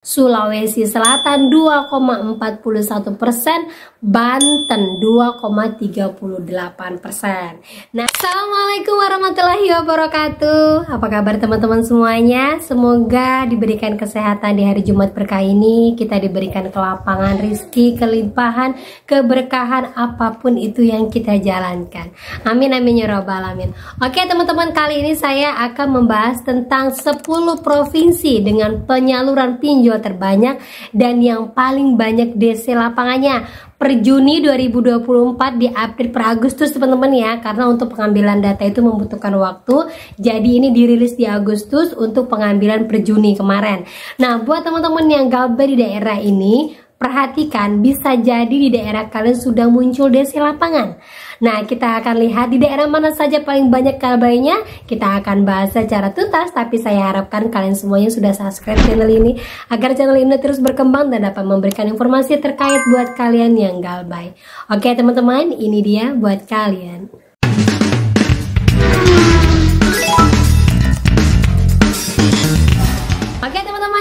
Sulawesi Selatan 2,41%, Banten 2,38%. Nah, assalamualaikum warahmatullahi wabarakatuh. Apa kabar teman-teman semuanya? Semoga diberikan kesehatan di hari Jumat berkah ini. Kita diberikan kelapangan rezeki, kelimpahan, keberkahan apapun itu yang kita jalankan. Amin amin ya rabbal alamin. Oke teman-teman, kali ini saya akan membahas tentang 10 provinsi dengan penyaluran pinjol terbanyak dan yang paling banyak DC lapangannya per Juni 2024 di update per Agustus teman-teman ya, karena untuk pengambilan data itu membutuhkan waktu, jadi ini dirilis di Agustus untuk pengambilan per Juni kemarin. Nah, buat teman-teman yang gabah di daerah ini, perhatikan, bisa jadi di daerah kalian sudah muncul DC lapangan. Nah, kita akan lihat di daerah mana saja paling banyak kabarnya. Kita akan bahas secara tuntas, tapi saya harapkan kalian semuanya sudah subscribe channel ini agar channel ini terus berkembang dan dapat memberikan informasi terkait buat kalian yang galbay. Oke teman-teman, ini dia buat kalian.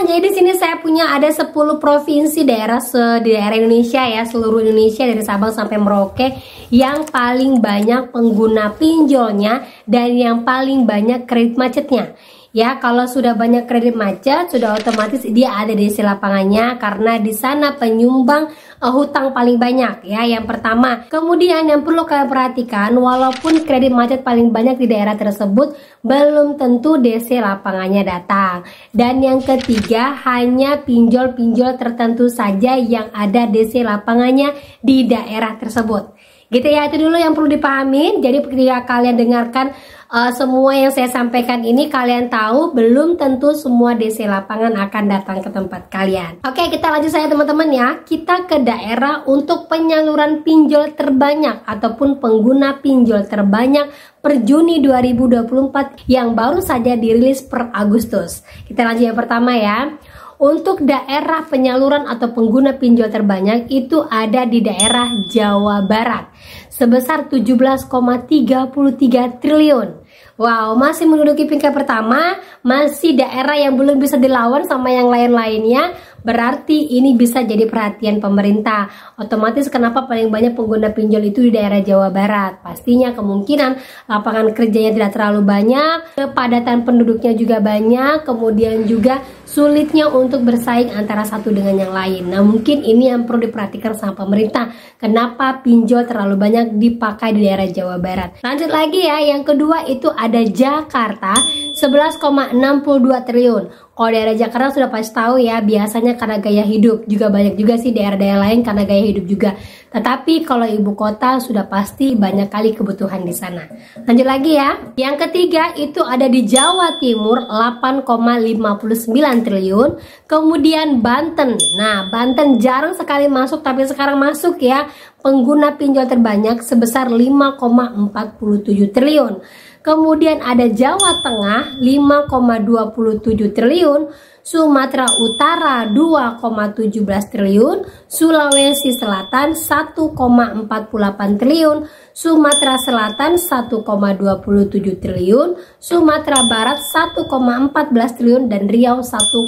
Jadi di sini saya punya ada 10 provinsi daerah di daerah Indonesia ya, seluruh Indonesia dari Sabang sampai Merauke yang paling banyak pengguna pinjolnya dan yang paling banyak kredit macetnya. Ya, kalau sudah banyak kredit macet, sudah otomatis dia ada di DC lapangannya karena di sana penyumbang hutang paling banyak ya, yang pertama. Kemudian yang perlu kalian perhatikan, walaupun kredit macet paling banyak di daerah tersebut, belum tentu DC lapangannya datang. Dan yang ketiga, hanya pinjol-pinjol tertentu saja yang ada DC lapangannya di daerah tersebut. Gitu ya, itu dulu yang perlu dipahami. Jadi ketika kalian dengarkan semua yang saya sampaikan ini, kalian tahu belum tentu semua DC lapangan akan datang ke tempat kalian. Oke, kita lanjut saya teman-teman ya. Kita ke daerah untuk penyaluran pinjol terbanyak ataupun pengguna pinjol terbanyak per Juni 2024 yang baru saja dirilis per Agustus. Kita lanjut yang pertama ya. Untuk daerah penyaluran atau pengguna pinjol terbanyak itu ada di daerah Jawa Barat sebesar 17,33 triliun. Wow, masih menduduki peringkat pertama, masih daerah yang belum bisa dilawan sama yang lain-lainnya. Berarti ini bisa jadi perhatian pemerintah. Otomatis kenapa paling banyak pengguna pinjol itu di daerah Jawa Barat? Pastinya kemungkinan lapangan kerjanya tidak terlalu banyak, kepadatan penduduknya juga banyak, kemudian juga sulitnya untuk bersaing antara satu dengan yang lain. Nah, mungkin ini yang perlu diperhatikan sama pemerintah. Kenapa pinjol terlalu banyak dipakai di daerah Jawa Barat? Lanjut lagi ya, yang kedua itu ada Jakarta 11,62 triliun. Kalau daerah Jakarta sudah pasti tahu ya, biasanya karena gaya hidup, juga banyak juga sih daerah-daerah lain karena gaya hidup juga. Tetapi kalau ibu kota sudah pasti banyak kali kebutuhan di sana. Lanjut lagi ya. Yang ketiga itu ada di Jawa Timur 8,59 triliun. Kemudian Banten. Nah, Banten jarang sekali masuk tapi sekarang masuk ya. Pengguna pinjol terbanyak sebesar 5,47 triliun. Kemudian ada Jawa Tengah 5,27 triliun, Sumatera Utara 2,17 triliun, Sulawesi Selatan 1,48 triliun, Sumatera Selatan 1,27 triliun, Sumatera Barat 1,14 triliun dan Riau 1,08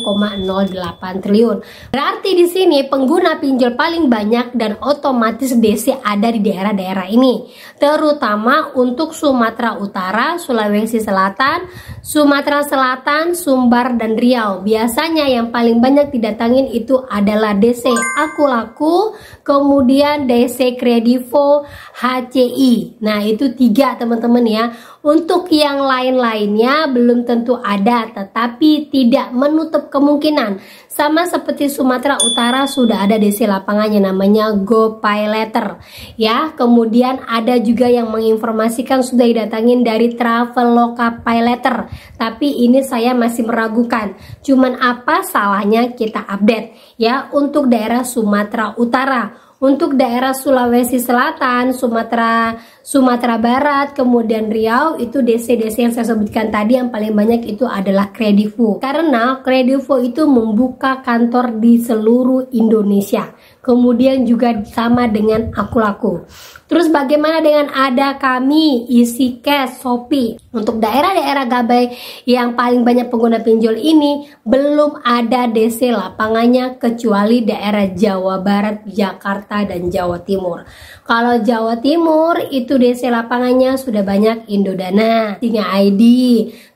triliun. Berarti di sini pengguna pinjol paling banyak dan otomatis DC ada di daerah-daerah ini. Terutama untuk Sumatera Utara, Sulawesi Selatan, Sumatera Selatan, Sumbar dan Riau. Biasanya yang paling banyak didatangin itu adalah DC Aku Laku, kemudian DC Kredivo, HCI. Nah, itu 3 teman-teman ya. Untuk yang lain-lainnya belum tentu ada, tetapi tidak menutup kemungkinan. Sama seperti Sumatera Utara sudah ada DC lapangannya namanya GoPayLater ya. Kemudian ada juga yang menginformasikan sudah didatangin dari Traveloka PayLater. Tapi ini saya masih meragukan. Cuman apa salahnya kita update ya untuk daerah Sumatera Utara. Untuk daerah Sulawesi Selatan, Sumatera Barat, kemudian Riau, itu DC-DC yang saya sebutkan tadi yang paling banyak itu adalah Kredivo. Karena Kredivo itu membuka kantor di seluruh Indonesia. kemudian juga sama dengan Aku Laku. Terus bagaimana dengan Ada Kami, EasyCash, Shopee? Untuk daerah-daerah Gabay yang paling banyak pengguna pinjol ini belum ada DC lapangannya kecuali daerah Jawa Barat, Jakarta, dan Jawa Timur. Kalau Jawa Timur itu DC lapangannya sudah banyak Indodana, Singa ID,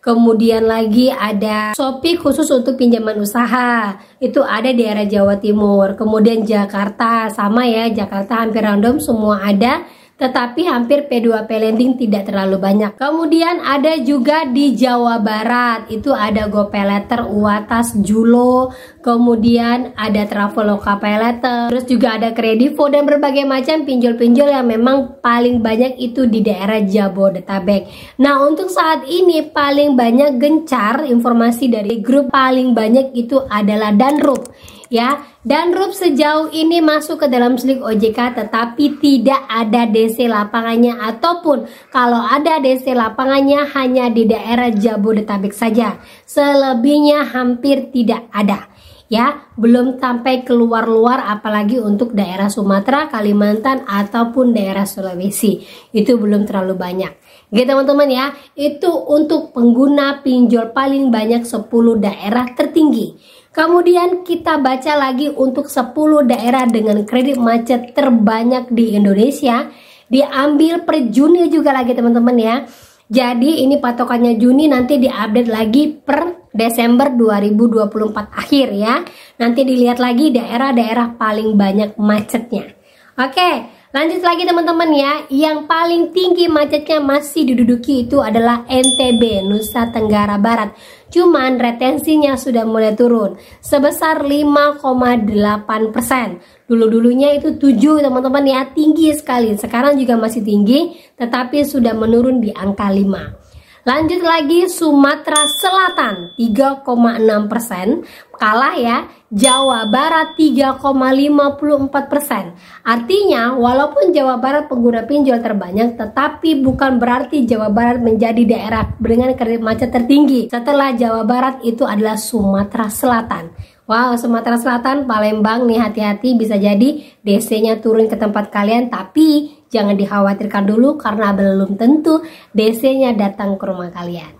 kemudian lagi ada Shopee khusus untuk pinjaman usaha, itu ada di daerah Jawa Timur. Kemudian Jakarta sama ya, Jakarta hampir random semua ada, tetapi hampir P2P lending tidak terlalu banyak. Kemudian ada juga di Jawa Barat, itu ada GoPayLater, Uatas, Julo, kemudian ada Traveloka Paylater, terus juga ada Kredivo dan berbagai macam pinjol-pinjol yang memang paling banyak itu di daerah Jabodetabek. Nah, untuk saat ini paling banyak gencar informasi dari grup paling banyak itu adalah Danrup. Ya, Danrup sejauh ini masuk ke dalam slik OJK tetapi tidak ada DC lapangannya, ataupun kalau ada DC lapangannya hanya di daerah Jabodetabek saja. Selebihnya hampir tidak ada. Ya, belum sampai keluar-luar, apalagi untuk daerah Sumatera, Kalimantan ataupun daerah Sulawesi. Itu belum terlalu banyak. Gitu teman-teman ya. Itu untuk pengguna pinjol paling banyak 10 daerah tertinggi. Kemudian kita baca lagi untuk 10 daerah dengan kredit macet terbanyak di Indonesia. Diambil per Juni juga lagi teman-teman ya. Jadi ini patokannya Juni, nanti diupdate lagi per Desember 2024 akhir ya. Nanti dilihat lagi daerah-daerah paling banyak macetnya. Oke, lanjut lagi teman-teman ya. Yang paling tinggi macetnya masih diduduki itu adalah NTB, Nusa Tenggara Barat. Cuman retensinya sudah mulai turun sebesar 5,8%. Dulu-dulunya itu 7 teman-teman ya, tinggi sekali. Sekarang juga masih tinggi, tetapi sudah menurun di angka 5. Lanjut lagi Sumatera Selatan 3,6%, kalah ya Jawa Barat 3,54%. Artinya walaupun Jawa Barat pengguna pinjol terbanyak, tetapi bukan berarti Jawa Barat menjadi daerah dengan kredit macet tertinggi. Setelah Jawa Barat itu adalah Sumatera Selatan. Wow, Sumatera Selatan, Palembang nih, hati-hati bisa jadi DC-nya turun ke tempat kalian, tapi jangan dikhawatirkan dulu karena belum tentu DC-nya datang ke rumah kalian.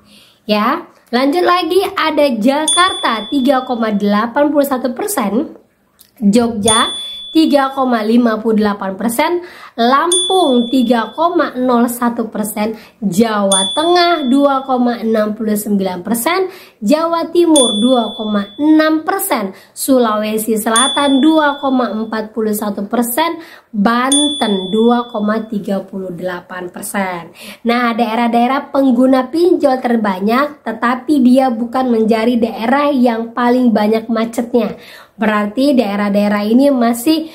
Ya, lanjut lagi ada Jakarta 3,81%, Jogja 3,58%, Lampung 3,01%, Jawa Tengah 2,69%, Jawa Timur 2,6%, Sulawesi Selatan 2,41%, Banten 2,38%. Nah, daerah-daerah pengguna pinjol terbanyak, tetapi dia bukan menjadi daerah yang paling banyak macetnya. Berarti daerah-daerah ini masih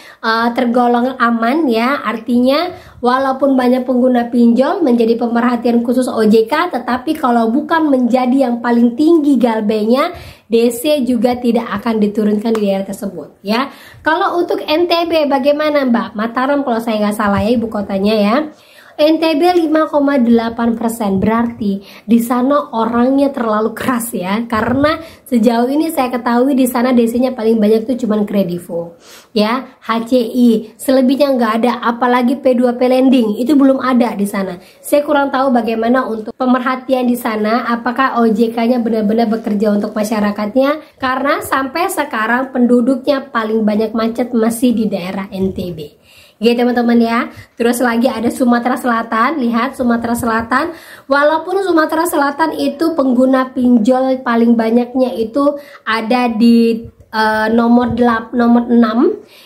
tergolong aman ya. Artinya walaupun banyak pengguna pinjol menjadi pemerhatian khusus OJK, tetapi kalau bukan menjadi yang paling tinggi galbenya, DC juga tidak akan diturunkan di daerah tersebut ya. Kalau untuk NTB bagaimana Mbak? Mataram kalau saya nggak salah ya ibu kotanya ya. NTB 5,8%, berarti di sana orangnya terlalu keras ya, karena sejauh ini saya ketahui di sana DC-nya paling banyak tuh cuman Kredivo ya, HCI, selebihnya nggak ada, apalagi P2P lending itu belum ada di sana. Saya kurang tahu bagaimana untuk pemerhatian di sana, apakah OJK-nya benar-benar bekerja untuk masyarakatnya, karena sampai sekarang penduduknya paling banyak macet masih di daerah NTB. Oke teman-teman ya. Terus lagi ada Sumatera Selatan. Lihat Sumatera Selatan. Walaupun Sumatera Selatan itu pengguna pinjol paling banyaknya itu ada di nomor 6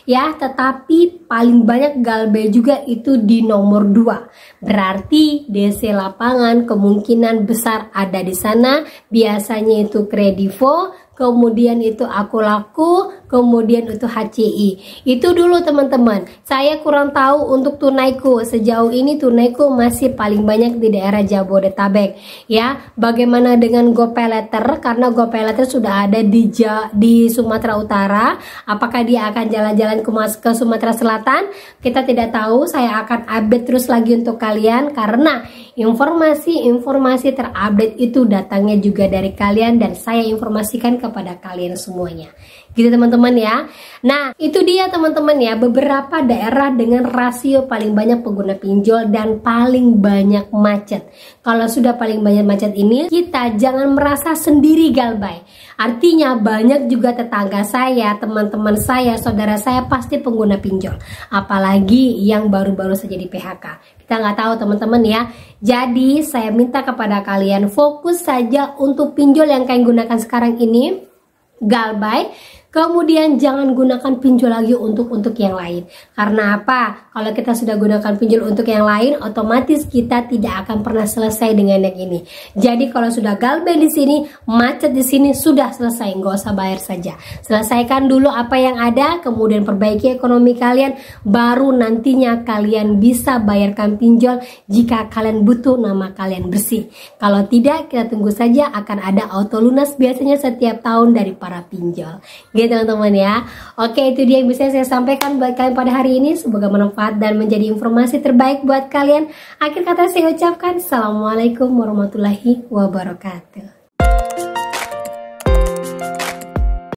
ya, tetapi paling banyak galbe juga itu di nomor 2. Berarti DC lapangan kemungkinan besar ada di sana. Biasanya itu Kredivo, kemudian itu Aku Laku, kemudian itu HCI. Itu dulu teman-teman. Saya kurang tahu untuk Tunaiku. Sejauh ini Tunaiku masih paling banyak di daerah Jabodetabek ya. Bagaimana dengan GoPayLater? Karena GoPayLater sudah ada di Sumatera Utara. Apakah dia akan jalan-jalan ke Sumatera Selatan? Kita tidak tahu. Saya akan update terus lagi untuk kalian, karena informasi terupdate itu datangnya juga dari kalian dan saya informasikan kepada kalian semuanya. gitu teman-teman ya. Nah itu dia teman-teman ya, beberapa daerah dengan rasio paling banyak pengguna pinjol dan paling banyak macet. Kalau sudah paling banyak macet ini, kita jangan merasa sendiri galbay. Artinya banyak juga tetangga saya, teman-teman saya, saudara saya pasti pengguna pinjol. Apalagi yang baru-baru saja di PHK. Kita nggak tahu teman-teman ya. Jadi saya minta kepada kalian fokus saja untuk pinjol yang kalian gunakan sekarang ini, galbay. Kemudian jangan gunakan pinjol lagi untuk yang lain. Karena apa? Kalau kita sudah gunakan pinjol untuk yang lain, otomatis kita tidak akan pernah selesai dengan yang ini. Jadi kalau sudah galbay di sini, macet di sini, sudah selesai, nggak usah bayar saja. Selesaikan dulu apa yang ada, kemudian perbaiki ekonomi kalian, baru nantinya kalian bisa bayarkan pinjol jika kalian butuh, nama kalian bersih. Kalau tidak, kita tunggu saja akan ada auto lunas biasanya setiap tahun dari para pinjol. Teman-teman ya. Oke, itu dia yang bisa saya sampaikan buat kalian pada hari ini. Semoga bermanfaat dan menjadi informasi terbaik buat kalian. Akhir kata saya ucapkan assalamualaikum warahmatullahi wabarakatuh.